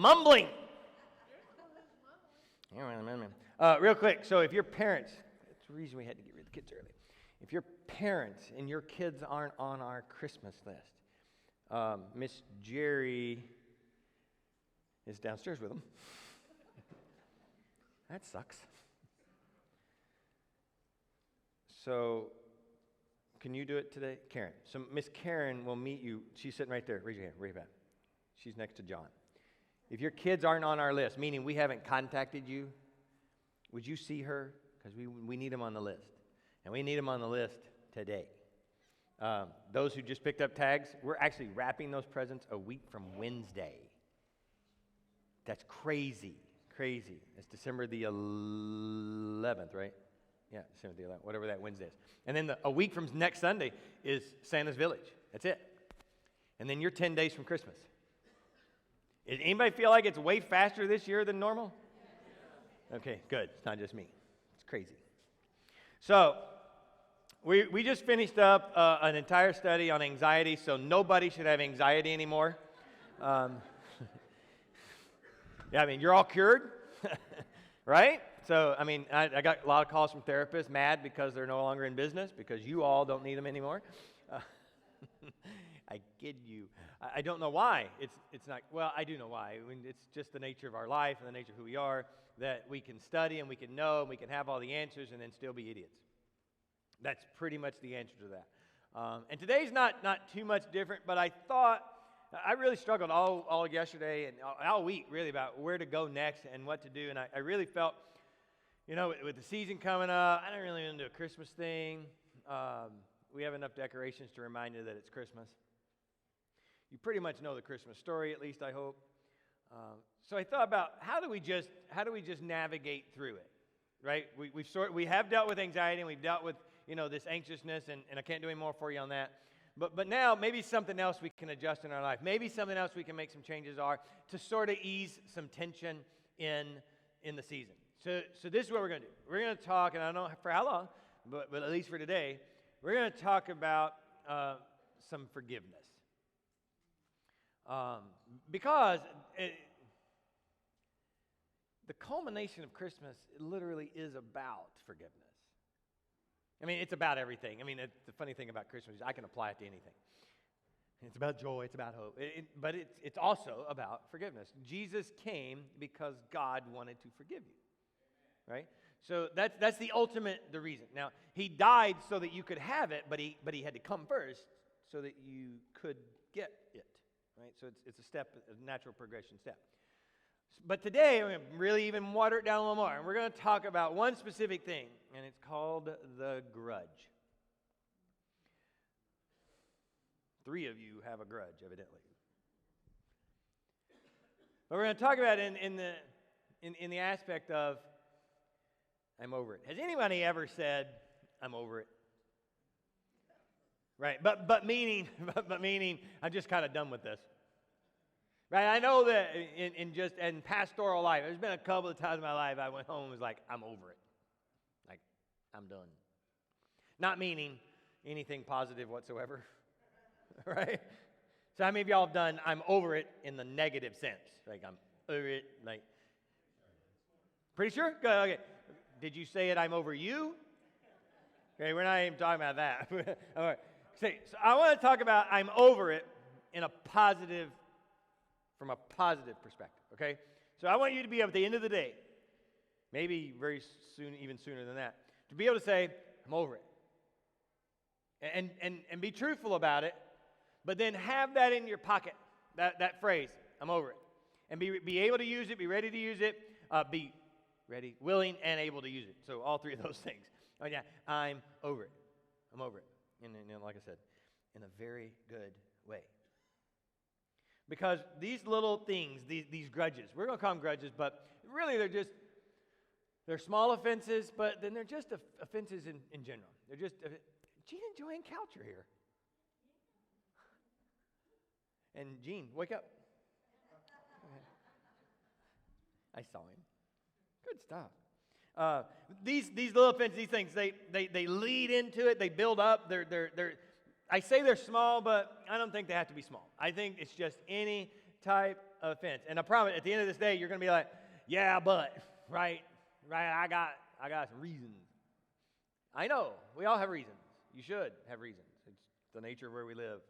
mumbling. Real quick, so if your parents, that's the reason we had to get rid of the kids early. If your parents and your kids aren't on our Christmas list, Miss Jerry is downstairs with them. That sucks. So, can you do it today? Karen. So Miss Karen will meet you. She's sitting right there. Raise your hand. Raise your hand. She's next to John. If your kids aren't on our list, meaning we haven't contacted you, would you see her? Because we need them on the list. And we need them on the list today. Those who just picked up tags, we're actually wrapping those presents a week from Wednesday. That's crazy. Crazy. It's December the 11th, right? Yeah, December the 11th, whatever that Wednesday is. And then a week from next Sunday is Santa's Village. That's it. And then you're 10 days from Christmas. Does anybody feel like it's way faster this year than normal? Okay, good. It's not just me. It's crazy. So, we just finished up an entire study on anxiety, so nobody should have anxiety anymore. Yeah, I mean, you're all cured, right? So, I mean, I got a lot of calls from therapists mad because they're no longer in business because you all don't need them anymore. I kid you. I don't know why. It's not, well, I do know why. I mean, it's just the nature of our life and the nature of who we are that we can study and we can know and we can have all the answers and then still be idiots. That's pretty much the answer to that. And today's not too much different, but I thought, I really struggled all yesterday and all week really about where to go next and what to do. And I really felt, you know, with the season coming up, I don't really want to do a Christmas thing. We have enough decorations to remind you that it's Christmas. You pretty much know the Christmas story, at least I hope. So I thought about how do we just navigate through it, right? We have dealt with anxiety and we've dealt with, you know, this anxiousness, and I can't do any more for you on that. But now maybe something else we can adjust in our life. Maybe something else we can make some changes are to sort of ease some tension in the season. So this is what we're going to do. We're going to talk, and I don't know for how long, but at least for today, we're going to talk about some forgiveness. Because the culmination of Christmas literally is about forgiveness. I mean, it's about everything. I mean, the funny thing about Christmas is I can apply it to anything. It's about joy, it's about hope, but it's also about forgiveness. Jesus came because God wanted to forgive you, right? So that's the ultimate, the reason. Now, he died so that you could have it, but he had to come first so that you could get it, right? So it's a step, a natural progression step. But today, we're going to really even water it down a little more, and we're going to talk about one specific thing, and it's called the grudge. 3 of you have a grudge, evidently. But we're going to talk about it in the aspect of I'm over it. Has anybody ever said, I'm over it? Right, but meaning I'm just kind of done with this. Right, I know that in pastoral life, there's been a couple of times in my life I went home and was like, I'm over it. Like, I'm done. Not meaning anything positive whatsoever. Right? So how many of y'all have done, I'm over it in the negative sense? Like, I'm over it, like, pretty sure? Good, okay. Did you say it, I'm over you? Okay, we're not even talking about that. All right. So I want to talk about I'm over it from a positive perspective, okay? So I want you to be able, at the end of the day, maybe very soon, even sooner than that, to be able to say, I'm over it. And be truthful about it, but then have that in your pocket, that phrase, I'm over it. And be able to use it, be ready to use it, be ready, willing, and able to use it. So all 3 of those things. Oh yeah, I'm over it. I'm over it. And like I said, in a very good way. Because these little things, these grudges, we're going to call them grudges, but really they're small offenses, but then they're just offenses in general. They're just, Gene and Joanne Couch are here. And Gene, wake up. I saw him. Good stuff. These little offenses, these things, they lead into it, they build up, I say they're small, but I don't think they have to be small. I think it's just any type offense. And I promise, at the end of this day, you're going to be like, yeah, but, right, I got some reasons. I know, we all have reasons. You should have reasons. It's the nature of where we live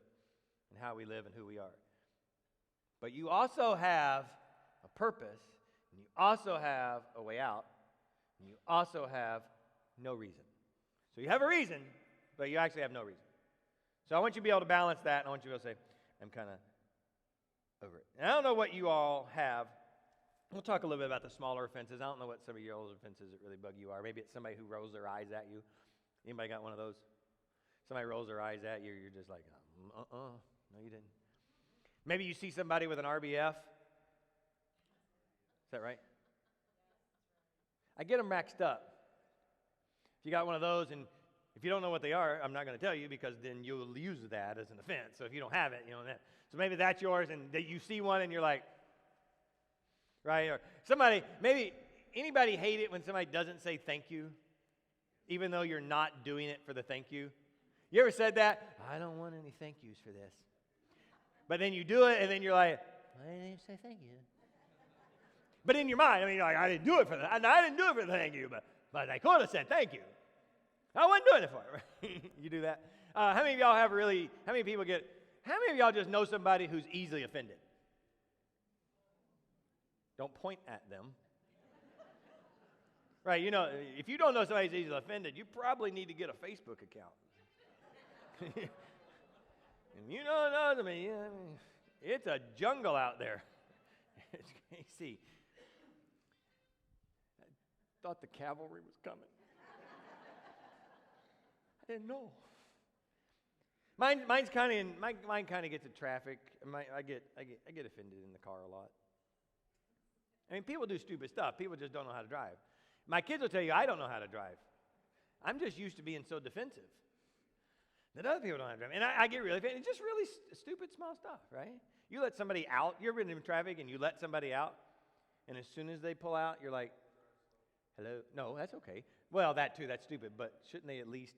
and how we live and who we are. But you also have a purpose, and you also have a way out, and you also have no reason. So you have a reason, but you actually have no reason. So I want you to be able to balance that, and I want you to be able to say, I'm kind of over it. And I don't know what you all have. We'll talk a little bit about the smaller offenses. I don't know what some of your older offenses that really bug you are. Maybe it's somebody who rolls their eyes at you. Anybody got one of those? Somebody rolls their eyes at you, you're just like, no, you didn't. Maybe you see somebody with an RBF. Is that right? I get them maxed up. If you got one of those, and if you don't know what they are, I'm not going to tell you, because then you'll use that as an offense. So if you don't have it, that. So maybe that's yours, and that you see one and you're like, right? Or somebody, maybe anybody hate it when somebody doesn't say thank you, even though you're not doing it for the thank you? You ever said that? I don't want any thank yous for this. But then you do it, and then you're like, I didn't say thank you. But in your mind, I didn't do it for that. I didn't do it for the thank you, but I could have said thank you. I wasn't doing it for it, right? You do that? How many of y'all how many of y'all just know somebody who's easily offended? Don't point at them. Right, if you don't know somebody who's easily offended, you probably need to get a Facebook account. And it's a jungle out there. It's crazy. I thought the cavalry was coming. I didn't know. Mine kind of gets in traffic. I get offended in the car a lot. People do stupid stuff. People just don't know how to drive. My kids will tell you I don't know how to drive. I'm just used to being so defensive that other people don't have to drive. And I get really offended. It's just really stupid, small stuff, right? You let somebody out. You're in traffic and you let somebody out, and as soon as they pull out, you're like, hello? No, that's okay. Well, that too, that's stupid, but shouldn't they at least?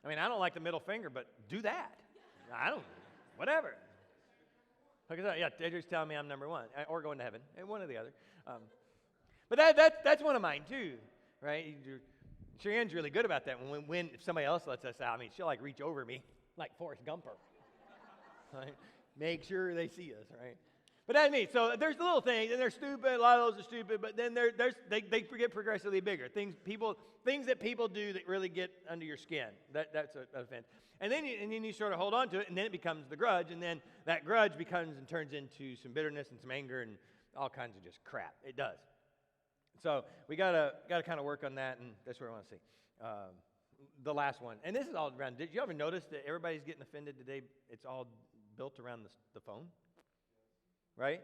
Right? I don't like the middle finger, but do that. Whatever. Yeah, they're just telling me I'm number one, or going to heaven, and one or the other. But that's one of mine too, right? Sharon's really good about that. When if somebody else lets us out, she'll reach over me like Forrest Gumper. Right? Make sure they see us, right? But that's me. So there's little things, and they're stupid. A lot of those are stupid, but then they get progressively bigger. Things that people do that really get under your skin. That's an offense. And then you sort of hold on to it, and then it becomes the grudge, and then that grudge becomes and turns into some bitterness and some anger and all kinds of just crap. It does. So we gotta kind of work on that, and that's where I want to see. The last one, and this is all around. Did you ever notice that everybody's getting offended today? It's all built around the phone, right?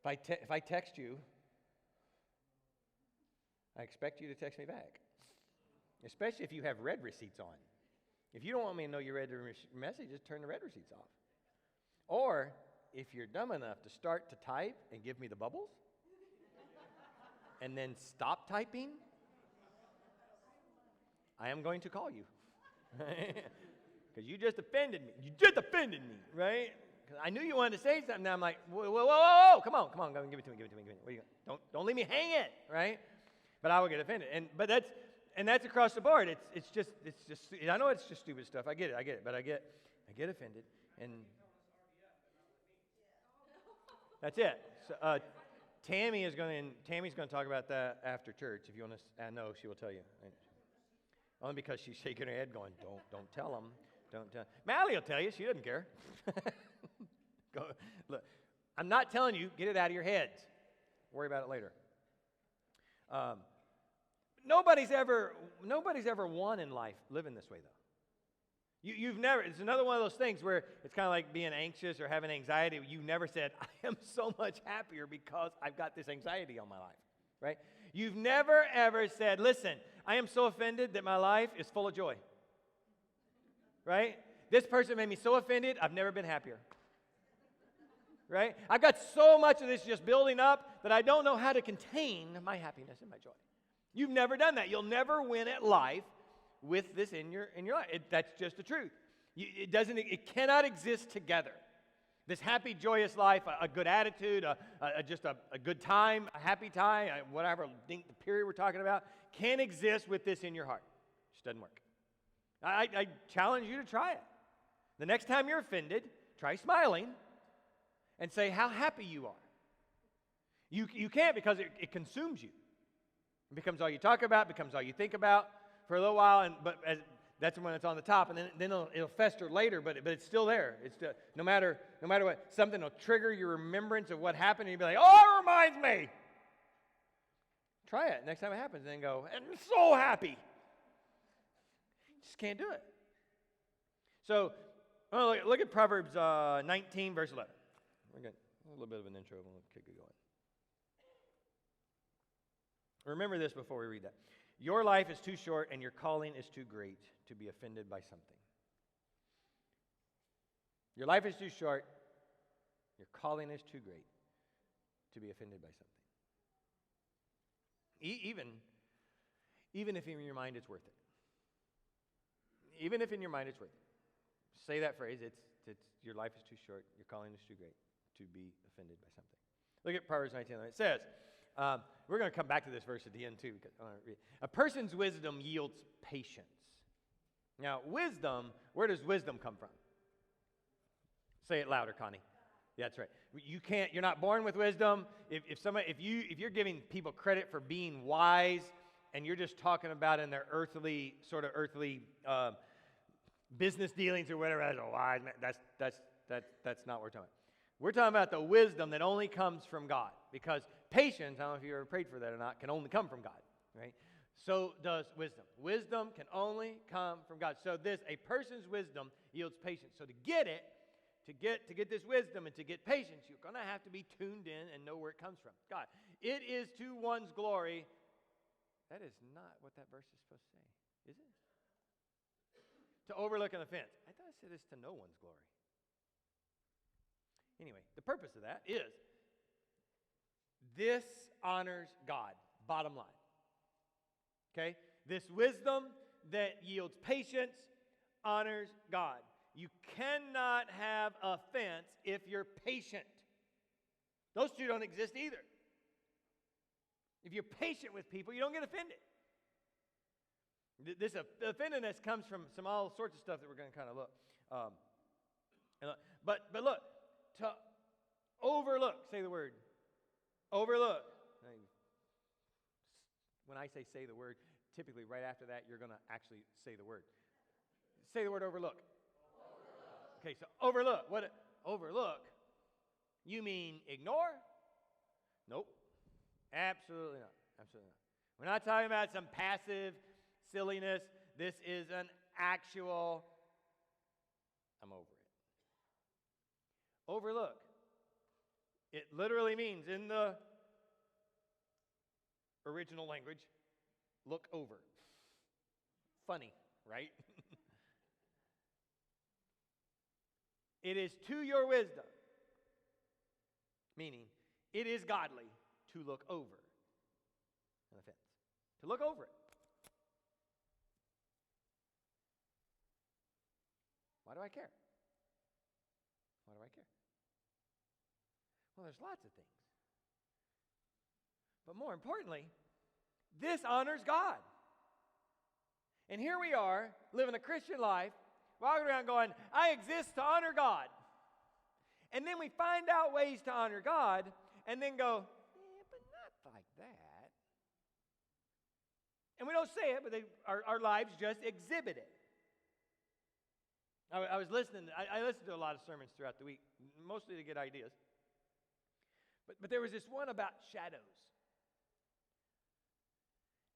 If I text you, I expect you to text me back, especially if you have read receipts on. If you don't want me to know you read the message, just turn the read receipts off. Or if you're dumb enough to start to type and give me the bubbles, and then stop typing, I am going to call you. Because you just offended me. Right? Because I knew you wanted to say something. Now I'm like, whoa, come on, go and give it to me. Where you go? Don't leave me hanging, right? But I will get offended. But that's across the board. It's just I know it's just stupid stuff. I get it, but I get offended, and that's it. So, Tammy's going to talk about that after church. If you want to, I know she will tell you. Only because she's shaking her head, going, "Don't tell them, don't tell." Mally will tell you. She doesn't care. Go look. I'm not telling you. Get it out of your heads. Worry about it later. Nobody's ever won in life living this way, though. You've never, it's another one of those things where it's kind of like being anxious or having anxiety. You never said, I am so much happier because I've got this anxiety on my life, right? You've never, ever said, listen, I am so offended that my life is full of joy, right? This person made me so offended, I've never been happier, right? I've got so much of this just building up that I don't know how to contain my happiness and my joy. You've never done that. You'll never win at life with this in your life. That's just the truth. It cannot exist together. This happy, joyous life, a good attitude, just a good time, a happy time, whatever the period we're talking about, can't exist with this in your heart. It just doesn't work. I challenge you to try it. The next time you're offended, try smiling and say how happy you are. You can't because it consumes you. It becomes all you talk about, becomes all you think about for a little while, that's when it's on the top, and then it'll fester later, but it's still there. It's no matter what, something will trigger your remembrance of what happened, and you'll be like, oh, it reminds me. Try it next time it happens, and then go, I'm so happy. Just can't do it. So, look at Proverbs 19, verse 11. We're going a little bit of an intro, and we'll kick it going. Remember this before we read that. Your life is too short and your calling is too great to be offended by something. Your life is too short, your calling is too great to be offended by something. Even if in your mind it's worth it. Even if in your mind it's worth it. Say that phrase, it's your life is too short, your calling is too great to be offended by something. Look at Proverbs 19. It says, we're going to come back to this verse at the end too. Because I want to read. A person's wisdom yields patience. Now, wisdom, where does wisdom come from? Say it louder, Connie. Yeah, that's right. You're not born with wisdom. If you're giving people credit for being wise, and you're just talking about in their earthly business dealings or whatever, as a wise man, that's not what we're talking about. We're talking about the wisdom that only comes from God, because patience, I don't know if you ever prayed for that or not, can only come from God, right? So does wisdom. Wisdom can only come from God. So a person's wisdom yields patience. So to get this wisdom and to get patience, you're going to have to be tuned in and know where it comes from. God. It is to one's glory. That is not what that verse is supposed to say, is it? To overlook an offense. I thought it said it's to no one's glory. Anyway, the purpose of that is this honors God, bottom line. Okay? This wisdom that yields patience honors God. You cannot have offense if you're patient. Those two don't exist either. If you're patient with people, you don't get offended. This offendedness comes from all sorts of stuff that we're going to kind of look. But look, to overlook, say the word, overlook. When I say the word, typically right after that, you're going to actually say the word. Say the word overlook. Okay, so overlook. What? Overlook. You mean ignore? Nope. Absolutely not. Absolutely not. We're not talking about some passive silliness. This is an actual, I'm over it. Overlook. It literally means, in the original language, look over. Funny, right? It is to your wisdom, meaning it is godly to look over an offense. To look over it. Why do I care? Why do I care? Well, there's lots of things. But more importantly, this honors God. And here we are, living a Christian life, walking around going, I exist to honor God. And then we find out ways to honor God, and then go, but not like that. And we don't say it, but our lives just exhibit it. I was listening. I listened to a lot of sermons throughout the week, mostly to get ideas. But there was this one about shadows.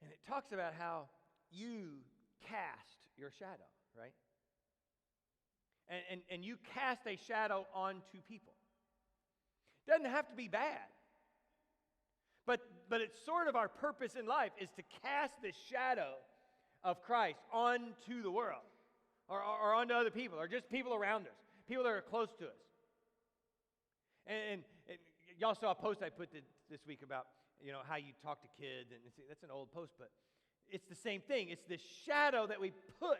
And it talks about how you cast your shadow, right? And you cast a shadow onto people. Doesn't have to be bad. But it's sort of our purpose in life is to cast the shadow of Christ onto the world. Or onto other people, or just people around us, people that are close to us. And y'all saw a post I put this week about, how you talk to kids, and that's an old post, but it's the same thing. It's the shadow that we put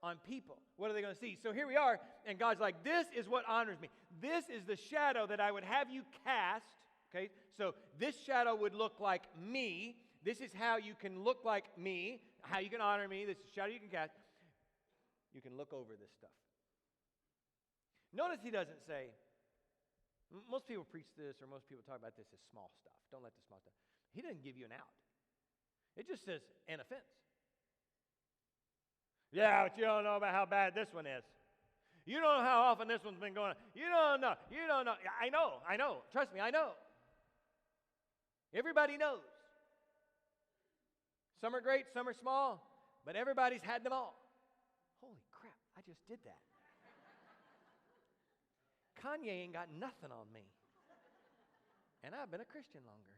on people. What are they going to see? So here we are, and God's like, this is what honors me. This is the shadow that I would have you cast. Okay, so this shadow would look like me. This is how you can look like me, how you can honor me. This is the shadow you can cast. You can look over this stuff. Notice he doesn't say, most people preach this, or most people talk about this as small stuff. Don't let the small stuff. He doesn't give you an out. It just says an offense. Yeah, but you don't know about how bad this one is. You don't know how often this one's been going on. You don't know. You don't know. I know. Trust me, I know. Everybody knows. Some are great, some are small, but everybody's had them all. Holy crap, I just did that. Kanye ain't got nothing on me. And I've been a Christian longer.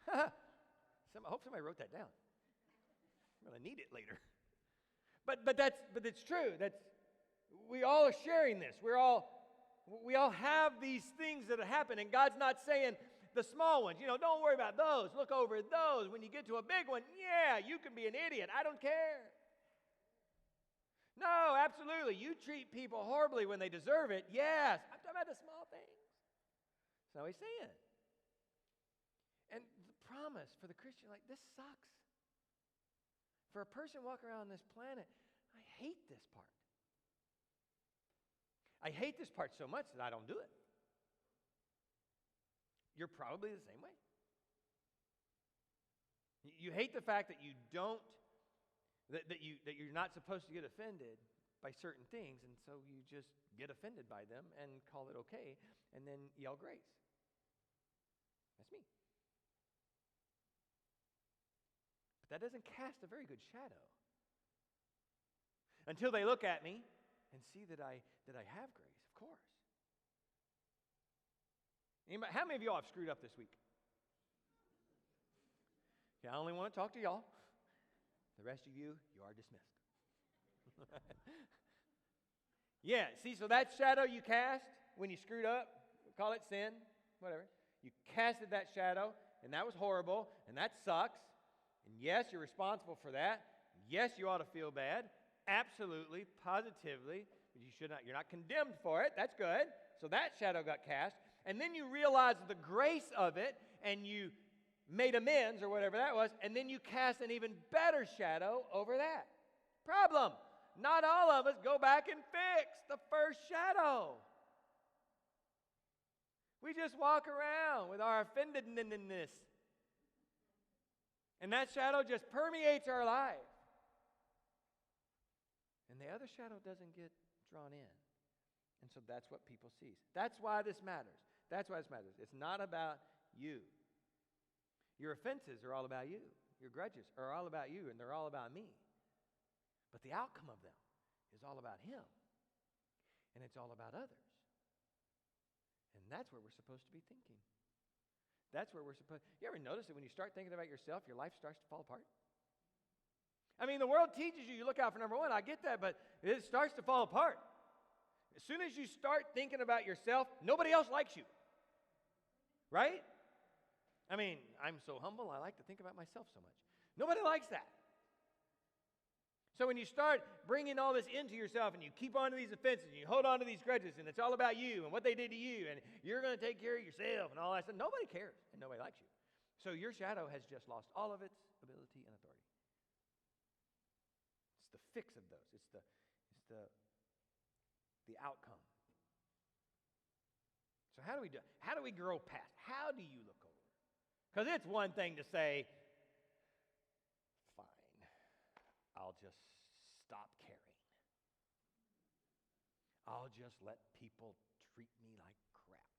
I hope somebody wrote that down. I'm going to need it later. But it's true. We all are sharing this. We all have these things that happen, and God's not saying the small ones, don't worry about those. Look over at those. When you get to a big one, yeah, you can be an idiot. I don't care. No, absolutely. You treat people horribly when they deserve it. Yes. I'm talking about the small things. That's how he's saying. And the promise for the Christian, like, this sucks. For a person walking around this planet, I hate this part. I hate this part so much that I don't do it. You're probably the same way. You hate the fact that you don't, that you're not supposed to get offended by certain things, and so you just get offended by them and call it okay, and then yell grace. That's me. But that doesn't cast a very good shadow until they look at me and see that I have grace, of course. Anybody, how many of y'all have screwed up this week? Okay, I only want to talk to y'all. The rest of you are dismissed. Yeah, see, so that shadow you cast when you screwed up, we call it sin, whatever. You casted that shadow, and that was horrible, and that sucks. And yes, you're responsible for that. Yes, you ought to feel bad. Absolutely, positively. But you're not condemned for it. That's good. So that shadow got cast. And then you realize the grace of it, and you made amends, or whatever that was, and then you cast an even better shadow over that. Problem. Not all of us go back and fix the first shadow. We just walk around with our offendedness. And that shadow just permeates our life. And the other shadow doesn't get drawn in. And so that's what people see. That's why this matters. That's why this matters. It's not about you. Your offenses are all about you. Your grudges are all about you, and they're all about me. But the outcome of them is all about him. And it's all about others. And that's where we're supposed to be thinking. That's where we're supposed. You ever notice that when you start thinking about yourself, your life starts to fall apart? I mean, the world teaches you look out for number one. I get that, but it starts to fall apart. As soon as you start thinking about yourself, nobody else likes you. Right? I mean, I'm so humble, I like to think about myself so much. Nobody likes that. So when you start bringing all this into yourself, and you keep on to these offenses, and you hold on to these grudges, and it's all about you and what they did to you, and you're going to take care of yourself and all that stuff, nobody cares, and nobody likes you. So your shadow has just lost all of its ability and authority. It's the fix of those. It's the outcome. So how do we do it? How do we grow past? How do you look over? Because it's one thing to say, fine, I'll just stop caring. I'll just let people treat me like crap.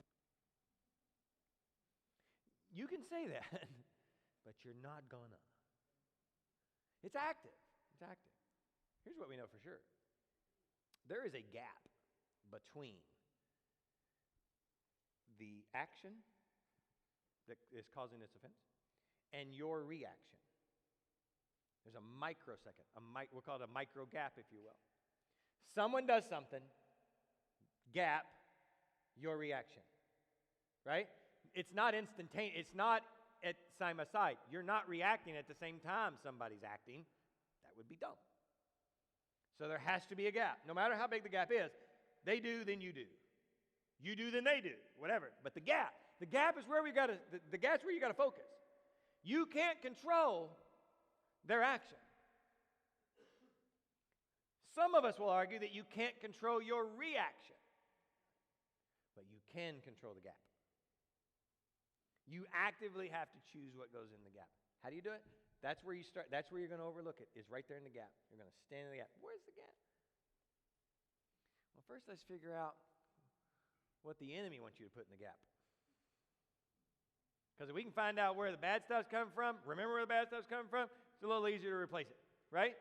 You can say that, but you're not gonna. It's active. It's active. Here's what we know for sure. There is a gap between the action that is causing this offense and your reaction. There's a microsecond. We'll call it a micro gap, if you will. Someone does something, gap, your reaction. Right? It's not instantaneous. It's not at side by side. You're not reacting at the same time somebody's acting. That would be dumb. So there has to be a gap. No matter how big the gap is, they do, then you do. You do, then they do. Whatever. But the gap is where the gap's where you got to focus. You can't control their action. Some of us will argue that you can't control your reaction, but you can control the gap. You actively have to choose what goes in the gap. How do you do it? That's where you start. That's where you're going to overlook it, is right there in the gap. You're going to stand in the gap. Where's the gap? Well, first let's figure out what the enemy wants you to put in the gap. Because if we can find out where the bad stuff's coming from, remember where the bad stuff's coming from, it's a little easier to replace it, right?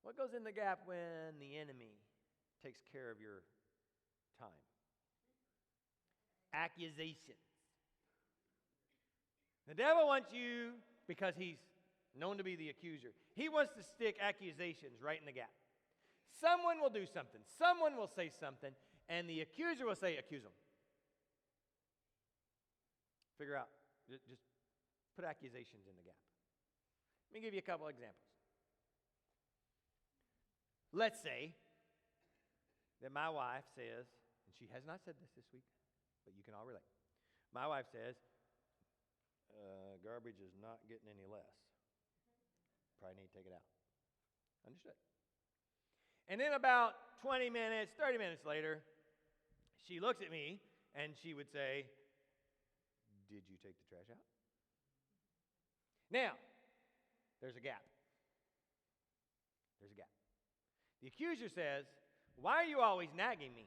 What goes in the gap when the enemy takes care of your time? Accusations. The devil wants you, because he's known to be the accuser, he wants to stick accusations right in the gap. Someone will do something, someone will say something, and the accuser will say, accuse them. Figure out, just put accusations in the gap. Let me give you a couple examples. Let's say that my wife says, and she has not said this week, but you can all relate. My wife says, garbage is not getting any less. Probably need to take it out. Understood. And then about 20 minutes, 30 minutes later, she looks at me and she would say, did you take the trash out? Now, there's a gap. There's a gap. The accuser says, why are you always nagging me?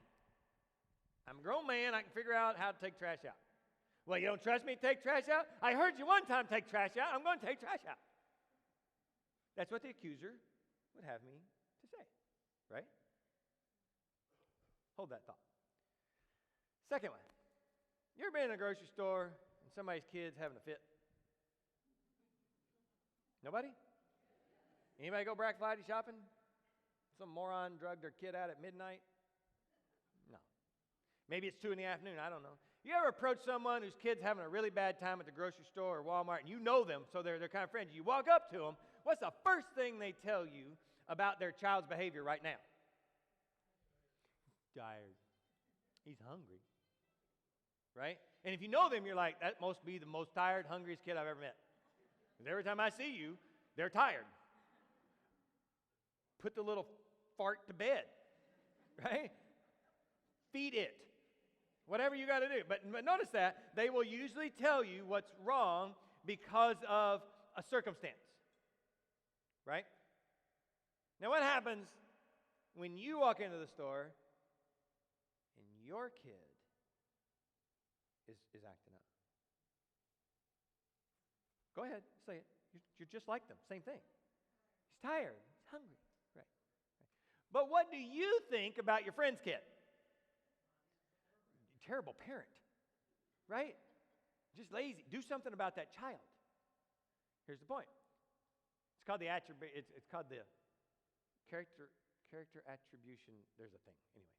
I'm a grown man. I can figure out how to take trash out. Well, you don't trust me to take trash out? I heard you one time take trash out. I'm going to take trash out. That's what the accuser would have me to say, right? Hold that thought. Second one. You ever been in a grocery store and somebody's kid's having a fit? Nobody? Anybody go Black Friday shopping? Some moron drugged their kid out at midnight? No. Maybe it's 2 in the afternoon. I don't know. You ever approach someone whose kid's having a really bad time at the grocery store or Walmart, and you know them, so they're kind of friends. You walk up to them. What's the first thing they tell you about their child's behavior right now? Tired. He's hungry. Right? And if you know them, you're like, that must be the most tired, hungriest kid I've ever met. Because every time I see you, they're tired. Put the little fart to bed. Right? Feed it. Whatever you got to do. But notice that they will usually tell you what's wrong because of a circumstance. Right? Now what happens when you walk into the store and your kid is acting up? Go ahead, say it. You're just like them. Same thing. He's tired. He's hungry. Right. But what do you think about your friend's kid? Terrible parent. Right? Just lazy. Do something about that child. Here's the point. It's called the it's called the character attribution. There's a thing. Anyway.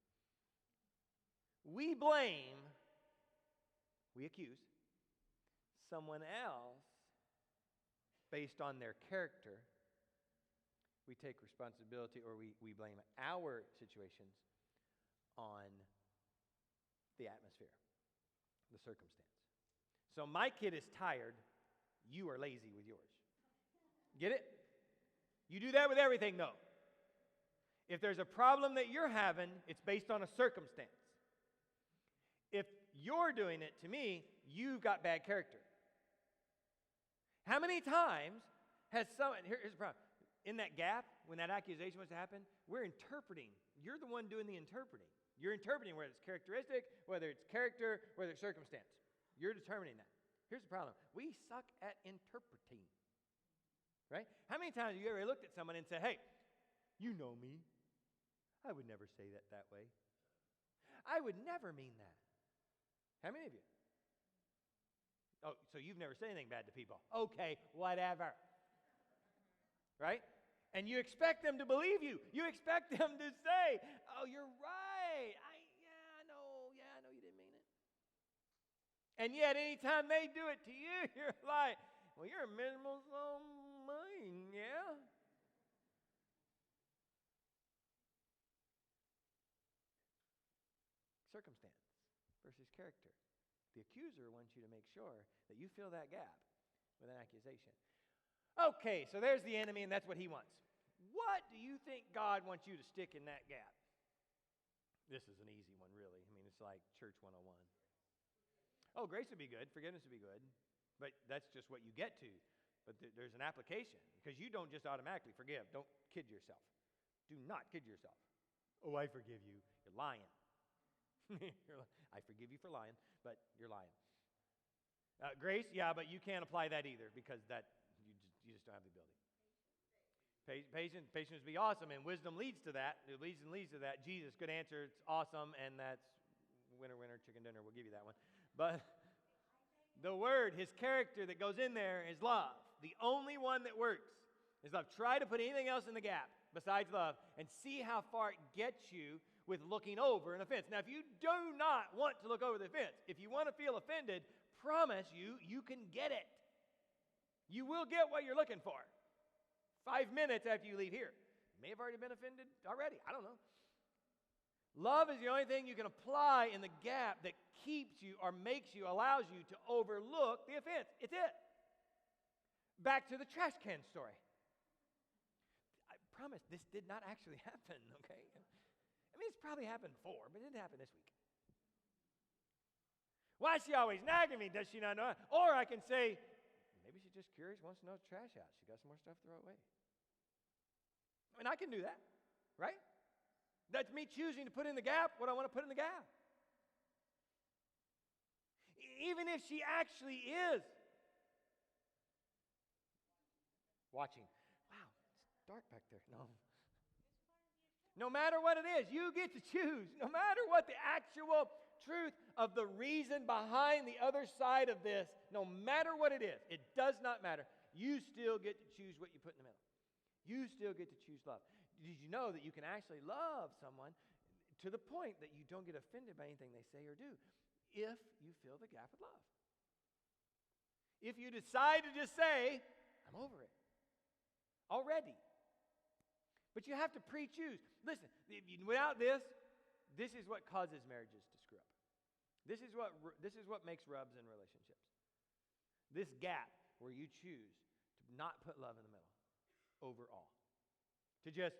We blame, we accuse someone else based on their character. We take responsibility, or we blame our situations on the atmosphere, the circumstance. So my kid is tired. You are lazy with yours. Get it? You do that with everything, though. If there's a problem that you're having, it's based on a circumstance. If you're doing it to me, you've got bad character. How many times has someone, here's the problem. In that gap, when that accusation was to happen, we're interpreting. You're the one doing the interpreting. You're interpreting whether it's characteristic, whether it's character, whether it's circumstance. You're determining that. Here's the problem. We suck at interpreting. Right? How many times have you ever looked at someone and said, hey, you know me. I would never say that way. I would never mean that. How many of you? Oh, so you've never said anything bad to people. Okay, whatever. Right? And you expect them to believe you. You expect them to say, oh, you're right. I know you didn't mean it. And yet, anytime they do it to you, you're like, Well, you're a miserable soul mine, yeah? Circumstance versus character. The accuser wants you to make sure that you fill that gap with an accusation. Okay, so there's the enemy, and that's what he wants. What do you think God wants you to stick in that gap? This is an easy one, really. I mean, it's like Church 101. Oh, grace would be good. Forgiveness would be good. But that's just what you get to. But there's an application, because you don't just automatically forgive. Don't kid yourself. Do not kid yourself. Oh, I forgive you. You're lying. I forgive you for lying, but you're lying. Grace, yeah, but you can't apply that either, because that you just don't have the ability. Patience would be awesome, and wisdom leads to that. It leads to that. Jesus, good answer. It's awesome, and that's winner, chicken dinner. We'll give you that one. But the word, his character that goes in there is love. The only one that works is love. Try to put anything else in the gap besides love and see how far it gets you with looking over an offense. Now, if you do not want to look over the offense, if you want to feel offended, promise you can get it. You will get what you're looking for. 5 minutes after you leave here. You may have already been offended already. I don't know. Love is the only thing you can apply in the gap that keeps you or makes you, allows you to overlook the offense. It's it. Back to the trash can story. I promise this did not actually happen, okay? I mean, it's probably happened before, but it didn't happen this week. Why is she always nagging me? Does she not know? Or I can say, maybe she's just curious, wants to know the trash out. She got some more stuff to throw away. I mean, I can do that, right? That's me choosing to put in the gap what I want to put in the gap. Even if she actually is watching. Wow, it's dark back there. No. No matter what it is, you get to choose. No matter what the actual truth of the reason behind the other side of this, no matter what it is, it does not matter. You still get to choose what you put in the middle. You still get to choose love. Did you know that you can actually love someone to the point that you don't get offended by anything they say or do if you fill the gap with love? If you decide to just say, I'm over it already. But you have to pre-choose. Listen, without this is what causes marriages to screw up. This is what makes rubs in relationships. This gap where you choose to not put love in the middle overall. To just,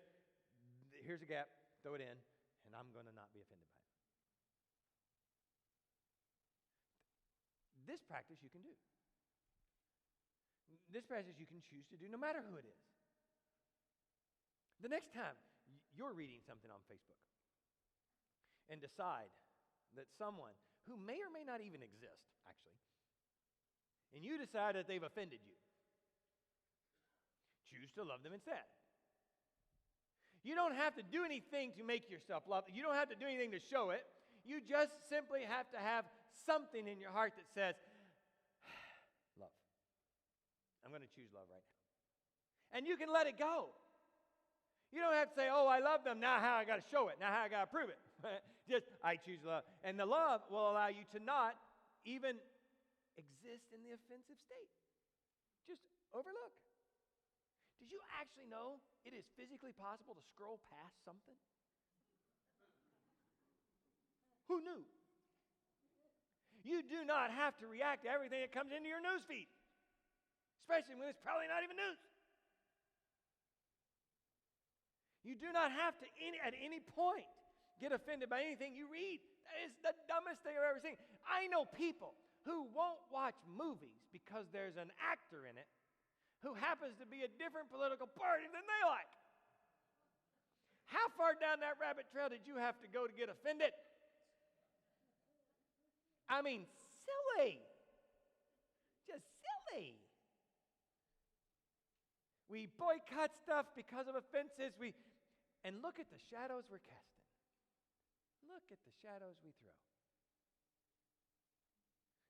here's a gap, throw it in, and I'm going to not be offended by it. This practice you can do. This practice you can choose to do no matter who it is. The next time you're reading something on Facebook and decide that someone who may or may not even exist, actually, and you decide that they've offended you, choose to love them instead. You don't have to do anything to make yourself love. You don't have to do anything to show it. You just simply have to have something in your heart that says, love. I'm going to choose love right now. And you can let it go. You don't have to say, oh, I love them. Now how I got to show it. Now how I got to prove it. Just, I choose love. And the love will allow you to not even exist in the offensive state. Just overlook. Did you actually know it is physically possible to scroll past something? Who knew? You do not have to react to everything that comes into your news feed, especially when it's probably not even news. You do not have to, at any point, get offended by anything you read. That is the dumbest thing I've ever seen. I know people who won't watch movies because there's an actor in it who happens to be a different political party than they like. How far down that rabbit trail did you have to go to get offended? I mean, silly. Just silly. We boycott stuff because of offenses. And look at the shadows we're casting. Look at the shadows we throw.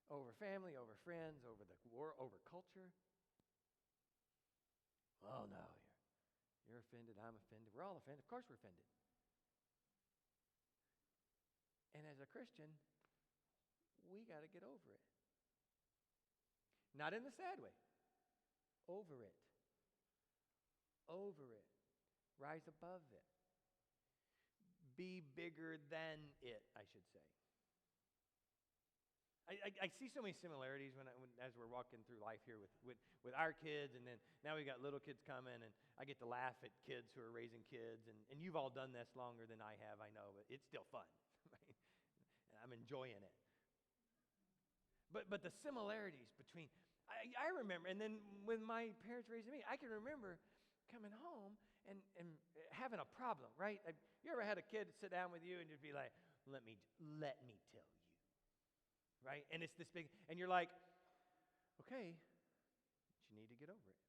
Over family, over friends, over the war, over culture. Oh, no, you're offended, I'm offended. We're all offended. Of course we're offended. And as a Christian, we got to get over it. Not in the sad way. over it. Over it. Rise above it. Be bigger than it, I should say. I see so many similarities as we're walking through life here with our kids, and then now we've got little kids coming, and I get to laugh at kids who are raising kids, and you've all done this longer than I have, I know, but it's still fun. Right? I'm enjoying it. But the similarities between, I remember, and then when my parents raising me, I can remember coming home and having a problem, right? You ever had a kid sit down with you and you'd be like, let me tell you. Right? And it's this big, and you're like, okay, but you need to get over it.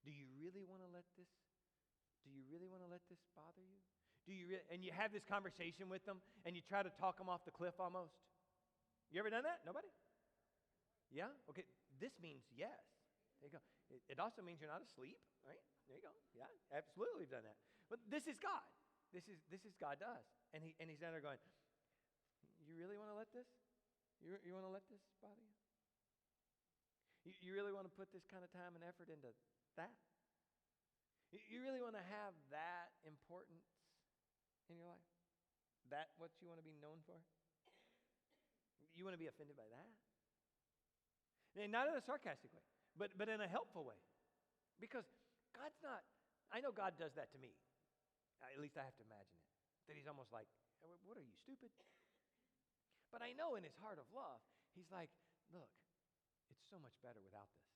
Do you really want to let this bother you? And you have this conversation with them, and you try to talk them off the cliff almost? You ever done that? Nobody? Yeah? Okay, this means yes. There you go. It also means you're not asleep, right? There you go. Yeah, absolutely done that. But this is God. This is God to us. And he's down there going, you really want to let this? You want to let this bother you? You really want to put this kind of time and effort into that? You really want to have that importance in your life? That what you want to be known for? You want to be offended by that? And not in a sarcastic way, but in a helpful way. Because God's not, I know God does that to me. At least I have to imagine it. That he's almost like, what are you, stupid? But I know in his heart of love, he's like, look, it's so much better without this.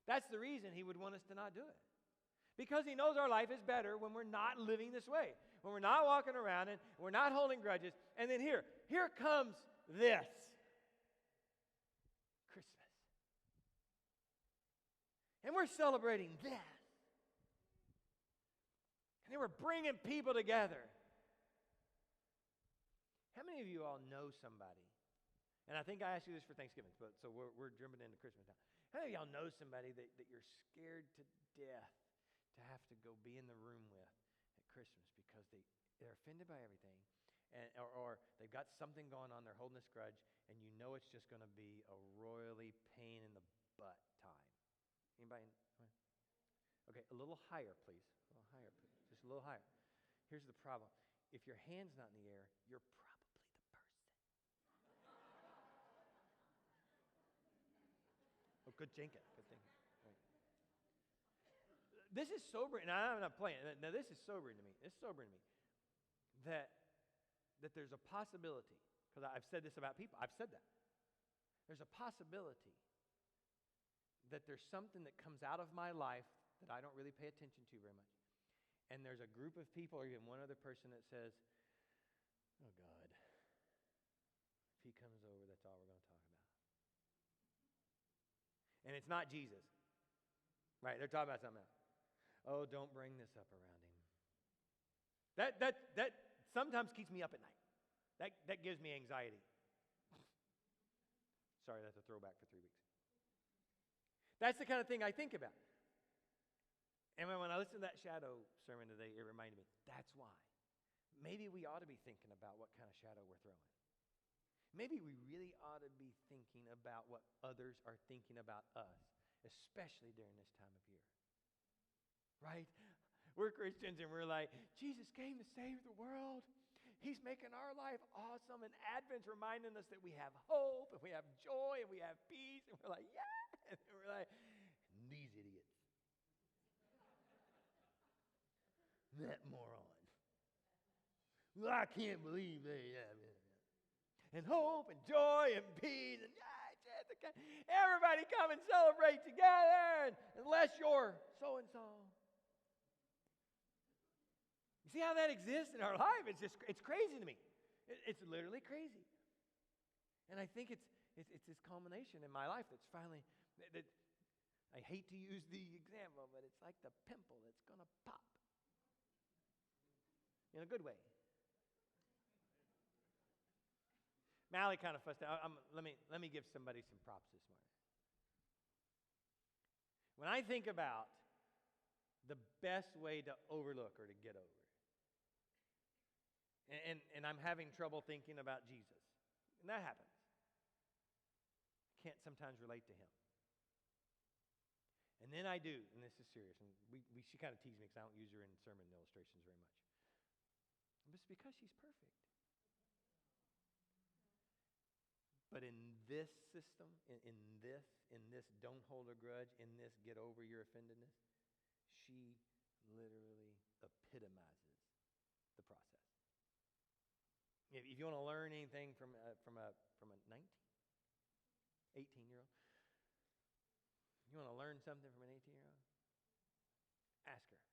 That's the reason he would want us to not do it. Because he knows our life is better when we're not living this way. When we're not walking around and we're not holding grudges. And then here comes this. Christmas. And we're celebrating this. And then we're bringing people together. How many of you all know somebody? And I think I asked you this for Thanksgiving, so we're jumping into Christmas now. How many of y'all know somebody that you're scared to death to have to go be in the room with at Christmas because they're offended by everything, or they've got something going on, they're holding this grudge, and you know it's just going to be a royally pain in the butt time? Anybody? Okay, a little higher, please. A little higher, please. Just a little higher. Here's the problem. If your hand's not in the air, you're probably the person. Oh, good thinking. Good thinking. Right. This is sobering. Now, I'm not playing. Now, this is sobering to me. It's sobering to me that there's a possibility, because I've said this about people. I've said that. There's a possibility that there's something that comes out of my life that I don't really pay attention to very much. And there's a group of people, or even one other person that says, oh God, if he comes over, that's all we're going to talk about. And it's not Jesus. Right? They're talking about something else. Oh, don't bring this up around him. That sometimes keeps me up at night. That gives me anxiety. Sorry, that's a throwback for 3 weeks. That's the kind of thing I think about. And when I listened to that shadow sermon today, it reminded me, that's why. Maybe we ought to be thinking about what kind of shadow we're throwing. Maybe we really ought to be thinking about what others are thinking about us, especially during this time of year. Right? We're Christians and we're like, Jesus came to save the world. He's making our life awesome. And Advent's reminding us that we have hope and we have joy and we have peace. And we're like, yeah. And we're like, these idiots. That moron. Well, I can't believe they have it. And hope and joy and peace. And everybody come and celebrate together. And unless you're so-and-so. You see how that exists in our life? It's crazy to me. It's literally crazy. And I think it's this culmination in my life that's finally, that I hate to use the example, but it's like the pimple that's going to pop. In a good way. Mally kind of fussed out. Let me give somebody some props this morning. When I think about the best way to overlook or to get over, and I'm having trouble thinking about Jesus, and that happens. I can't sometimes relate to him. And then I do, and this is serious, and she kind of teases me because I don't use her in sermon illustrations very much. But it's because she's perfect. But in this system, in this don't hold a grudge, in this get over your offendedness, she literally epitomizes the process. If you want to learn anything from a 18-year-old, you want to learn something from an 18-year-old? Ask her.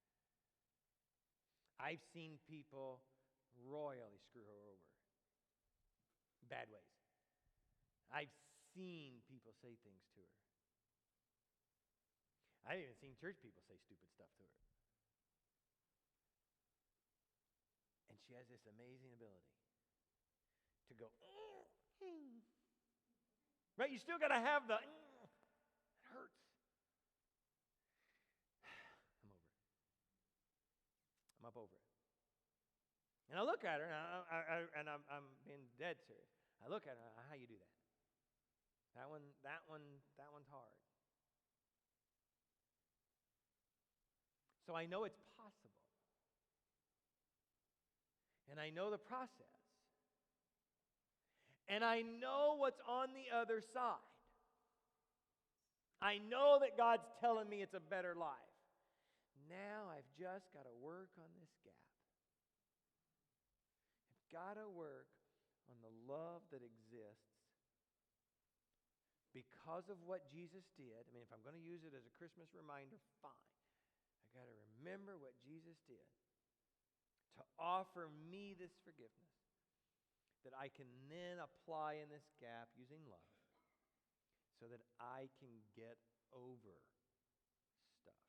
I've seen people royally screw her over. Bad ways. I've seen people say things to her. I've even seen church people say stupid stuff to her. And she has this amazing ability to go, right? You still got to have the, it hurts. I'm over it. I'm up over it. And I look at her, and I'm being dead serious. I look at her, how you do that? That one's hard. So I know it's possible. And I know the process. And I know what's on the other side. I know that God's telling me it's a better life. Now I've just got to work on this gap. I've got to work on the love that exists because of what Jesus did. I mean, if I'm going to use it as a Christmas reminder, fine. I got to remember what Jesus did to offer me this forgiveness that I can then apply in this gap using love so that I can get over stuff.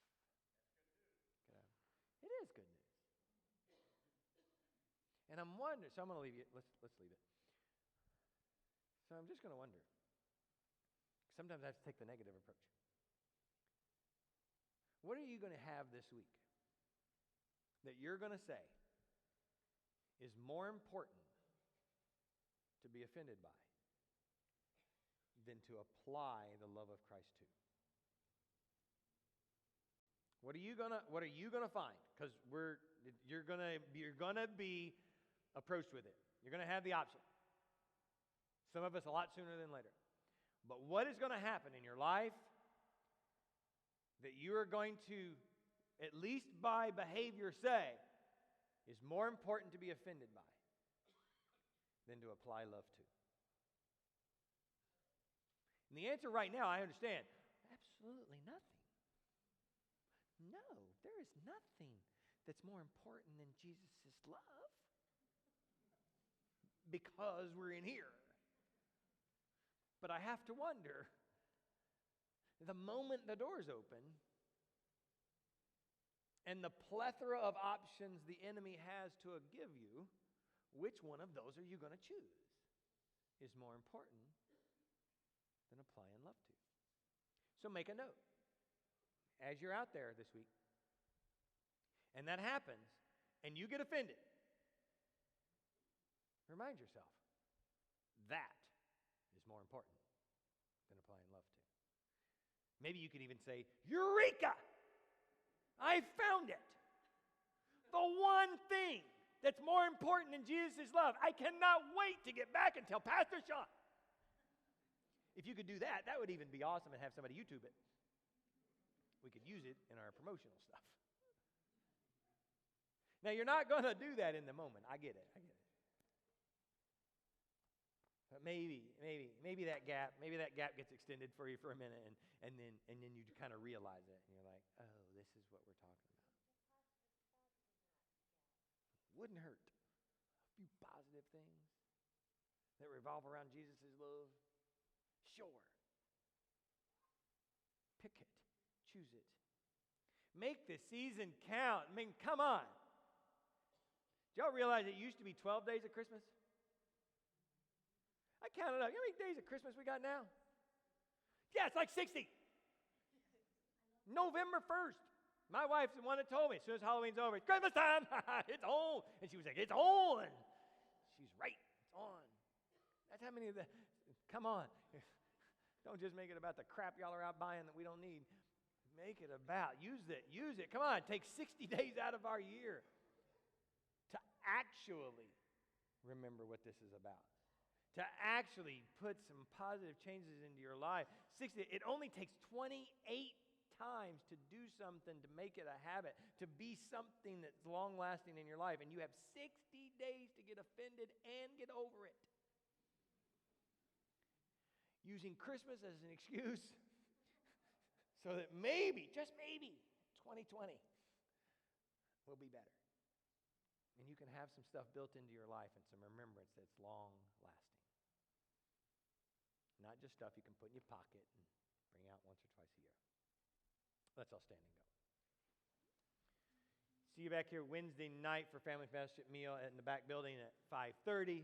Okay. It is good news. And I'm wondering, so I'm going to leave you, let's leave it. So I'm just going to wonder. Sometimes I have to take the negative approach. What are you going to have this week that you're going to say is more important to be offended by than to apply the love of Christ to? What are you gonna find? Because you're gonna be approached with it. You're gonna have the option. Some of us a lot sooner than later. But what is going to happen in your life that you are going to, at least by behavior, say is more important to be offended by than to apply love to? And the answer right now, I understand, absolutely nothing. No, there is nothing that's more important than Jesus' love because we're in here. But I have to wonder, the moment the doors open and the plethora of options the enemy has to give you, which one of those are you going to choose is more important than applying love to? So make a note as you're out there this week, and that happens, and you get offended. Remind yourself, that is more important than applying love to. Maybe you could even say, Eureka! I found it. The one thing that's more important than Jesus' love. I cannot wait to get back and tell Pastor Sean. If you could do that, that would even be awesome and have somebody YouTube it. We could use it in our promotional stuff. Now, you're not going to do that in the moment. I get it. But maybe that gap gets extended for you for a minute, and then you kind of realize it, and you're like, oh, this is what we're talking about. Wouldn't hurt. A few positive things that revolve around Jesus' love. Sure. Pick it. Choose it. Make the season count. I mean, come on. Did y'all realize it used to be 12 days of Christmas? I counted up. You know how many days of Christmas we got now? Yeah, it's like 60. November 1st. My wife's the one that told me as soon as Halloween's over, it's Christmas time. It's on. And she was like, it's on. She's right. It's on. That's how many of the, come on. Don't just make it about the crap y'all are out buying that we don't need. Make it about, use it. Come on, take 60 days out of our year to actually remember what this is about. To actually put some positive changes into your life. It only takes 28 times to do something, to make it a habit, to be something that's long-lasting in your life. And you have 60 days to get offended and get over it. Using Christmas as an excuse so that maybe, just maybe, 2020 will be better. And you can have some stuff built into your life and some remembrance that's long-lasting. Not just stuff you can put in your pocket and bring out once or twice a year. Let's all stand and go. See you back here Wednesday night for Family Fellowship meal in the back building at 5:30,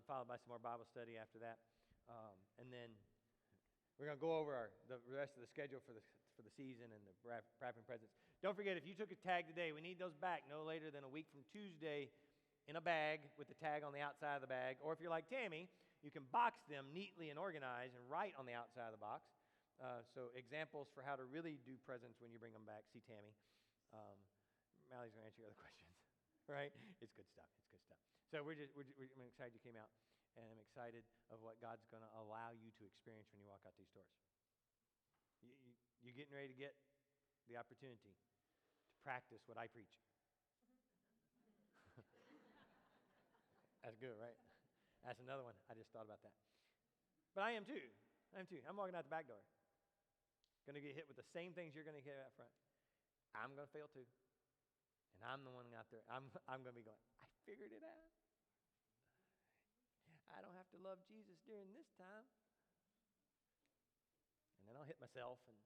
followed by some more Bible study after that. And then we're going to go over the rest of the schedule for the season and the wrapping presents. Don't forget, if you took a tag today, we need those back no later than a week from Tuesday in a bag with the tag on the outside of the bag. Or if you're like Tammy, you can box them neatly and organize and write on the outside of the box. So examples for how to really do presents when you bring them back. See Tammy. Mally's going to answer your other questions. Right? It's good stuff. So I'm excited you came out. And I'm excited of what God's going to allow you to experience when you walk out these doors. You're getting ready to get the opportunity to practice what I preach. That's good, right? That's another one. I just thought about that. But I am too. I'm walking out the back door. Going to get hit with the same things you're going to get out front. I'm going to fail too. And I'm the one out there. I'm going to be going, I figured it out. I don't have to love Jesus during this time. And then I'll hit myself and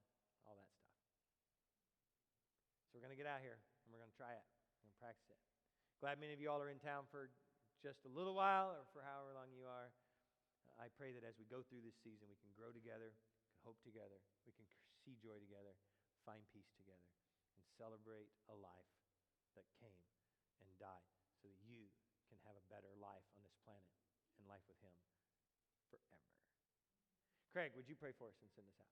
all that stuff. So we're going to get out here and we're going to try it. We're going to practice it. Glad many of you all are in town for just a little while or for however long you are. I pray that as we go through this season, we can grow together, can hope together, we can see joy together, find peace together, and celebrate a life that came and died so that you can have a better life on this planet and life with Him forever. Craig, would you pray for us and send us out?